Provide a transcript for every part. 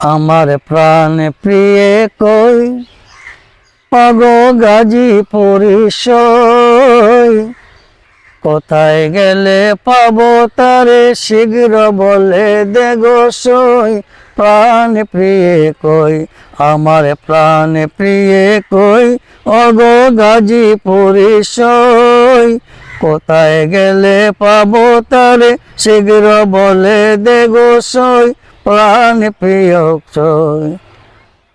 আমার প্রাণ প্রিয়ে কই পাগো গাজীপুরি সই, কোথায় গেলে পাবো তারে শীঘ্র বলে দে গো সই। প্রাণ প্রিয়ে কই আমার প্রাণ প্রিয়ে কই ওগো গাজীপুরি সই, কোথায় গেলে পাবো তারে শীঘ্র বলে দে গো সই। প্রাণ প্রিয় সই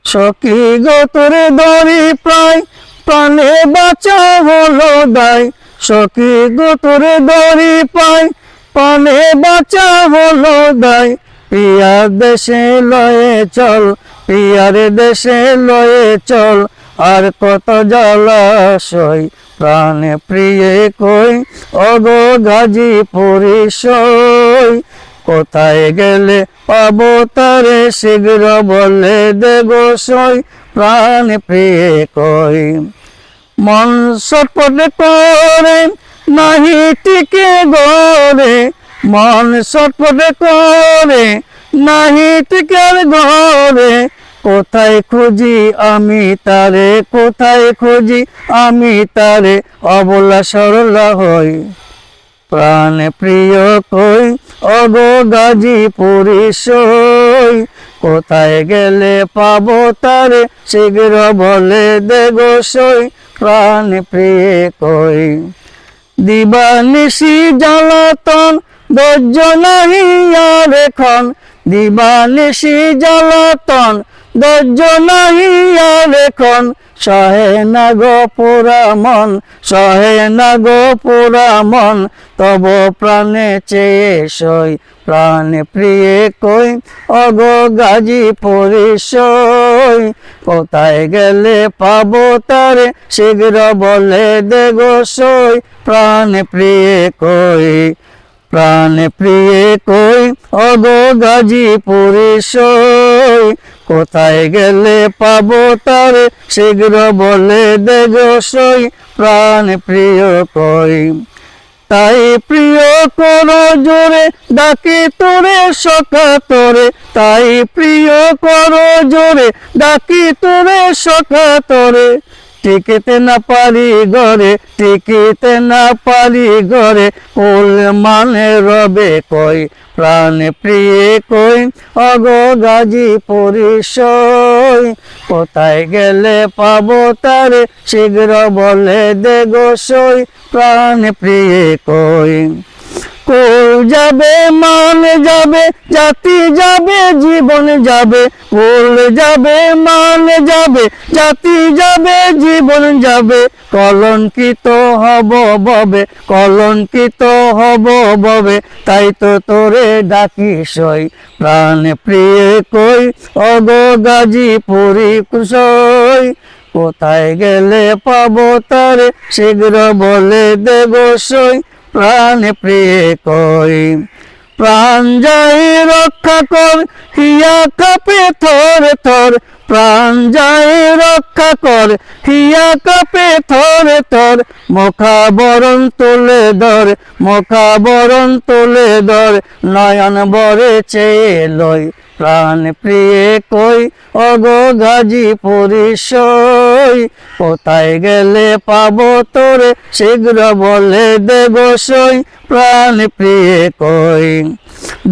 সখী গো তোরে ধরি প্রায় প্রাণে বাঁচা হলো দায়। সখী গো তোরে ধরি পাই প্রাণে বাঁচা হলো দায়। পিয়ার দেশে লয়ে চল, পিয়ার দেশে লয়ে চল, আর কত জলাশয়। প্রাণে প্রিয়ে কই ওগো গাজীপুরি সই, কোথায় গেলে পাবো তারে শীঘ্র বলে দে গো সই। প্রাণ প্রিয়ে কই মন ছটফট করে নাহি টিকে গরে, মন ছটফট করে নাহি টিকে গরে। কোথায় খুঁজি আমি তারে, কোথায় খুঁজি আমি তারে, অবলা সরলা হই। প্রাণ প্রিয় কই ওগো গাজীপুরি সই, কোথায় গেলে পাবো তারে শীঘ্র বলে দে গো সই। প্রাণ প্রিয়ে কই দিবানিশি জ্বালাতন ধৈর্য নাহি আর এখন, দিবানিশি জ্বালাতন ধৈর্য নাহি আর এখন। সহে না গো পুরা মন, সহে না গো পুরা মন, তব প্রাণে চেয়ে সই। প্রাণ প্রিয়ে কই ওগো গাজীপুরি সই, কোথায় গেলে পাবো তারে শীঘ্র বলে দে গো সই। প্রাণ প্রিয়ে কই, প্রাণ প্রিয়ে কই ওগো গাজীপুরি সই, কোথায় গেলে পাবো তারে শীঘ্র বলে দে গো সই। প্রাণ প্রিয় কই তাই প্রিয় করো জোরে ডাকি তোরে সখা তোরে, তাই প্রিয় করো জোরে ডাকি তোরে সখা তোরে। টিকিতে না পারি ঘরে, টিকিতে না পারি ঘরে, কুল মানে রবে কই। প্রাণ প্রিয়ে কই ওগো গাজীপুরি সই, কোথায় গেলে পাবো তারে শীঘ্র বলে দে গো সই। প্রাণ প্রিয়ে কই কুল যাবে মান যাবে জাতি যাবে জীবন যাবে, কুল যাবে মান যাবে জাতি যাবে জীবন যাবে। কলঙ্কিত হব ববে, কলঙ্কিত হব ববে, তাই তো তোরে ডাকি সই। প্রাণ প্রিয়ে কই ওগো গাজীপুরি সই, কোথায় গেলে পাবো তারে শীঘ্র বলে দে গো সই। প্রাণ প্রিয়ে কই প্রাণ যাই রক্ষা কর হিয়া কাঁপে থর থর, প্রাণ যাই রক্ষা কর হিয়া কাঁপে থর থর। মুখা বরণ তুলে ধর, মুখা বরণ তুলে ধর, নয়ন বরে চেয়ে লই। প্রাণ প্রিয়ে কই ওগো গাজীপুরি সই, কোথায় গেলে পাবো তোরে শীঘ্র বলে দে গো সই। প্রাণ প্রিয়ে কই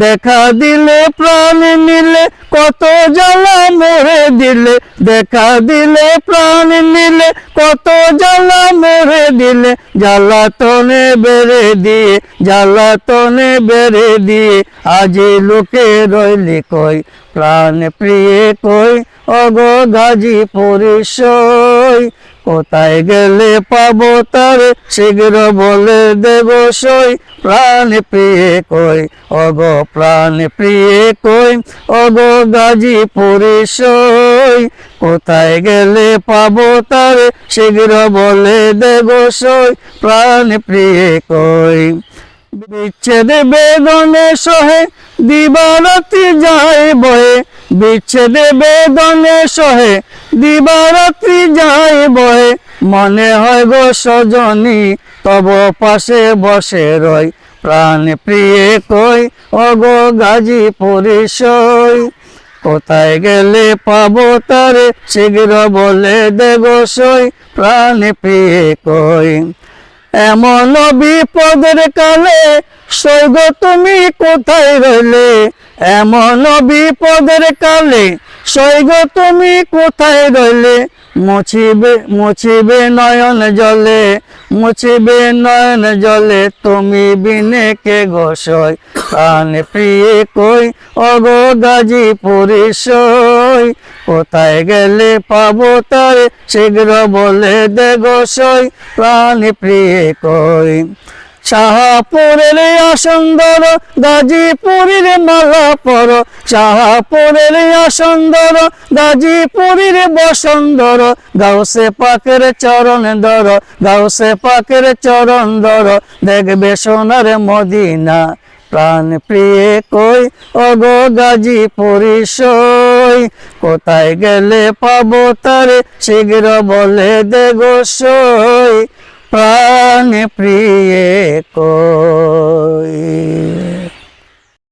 দেখা দিলে প্রাণ নিলে কত জ্বালা মেরে দিলে, দেখা দিলে প্রাণ নিলে কত জ্বালা মেরে দিলে। জ্বালাতনে বেড়ে দিয়ে, জ্বালাতনে বেড়ে দিয়ে, আজি লোকে রইলি কই। প্রাণ প্রিয়ে কই ওগো গাজীপুরি সই, কোথায় গেলে পাবো তারে শীঘ্র বলে দে গো সই। প্রাণ প্রিয়ে কই ওগো প্রাণ প্রিয়ে কই ওগো গাজীপুরি সই, কোথায় গেলে পাবো তারে শীঘ্র বলে দে গো সই। প্রাণ প্রিয়ে কই বিচ্ছেদ বেদনে সহে দিবারাত্রি যায় বয়ে, বিচ্ছেদ বেদনে সহে দিবারাত্রি যায় বয়ে। মনে হয় গো সজনী তব পাশে বসে রয়। প্রাণ প্রিয়ে কই ওগো গাজীপুরি সই, কোথায় গেলে পাবো তারে শীঘ্র বলে দেগো সই প্রাণ প্রিয়ে কই এমন বিপদের কালে সৈগ তুমি কোথায় রইলে এমন বিপদের কালে সৈগ তুমি কোথায় রইলে মুছিবে নয়ন জলে মুছিবে নয়ন জলে তুমি বিনে কে গোসই প্রাণ প্রিয়ে কই অগো গাজীপুরি সই কোথায় গেলে পাবো তারে শীঘ্র বলে দে গোসই প্রাণ প্রিয়ে কই শাহপুরের আসন্দর গাজীপুরের মালা পর শাহপুরের আসন্দর গাজীপুরের বসন্দর গাউসে পাকের চরণ ধর গাউসে পাকের চরণ ধর দেখবে সোনার মদিনা প্রাণ প্রিয়ে কই ওগো গাজীপুরি সই কোথায় গেলে পাবো তারে শীঘ্র বলে দে গো সই প্রাণ প্রিয়ে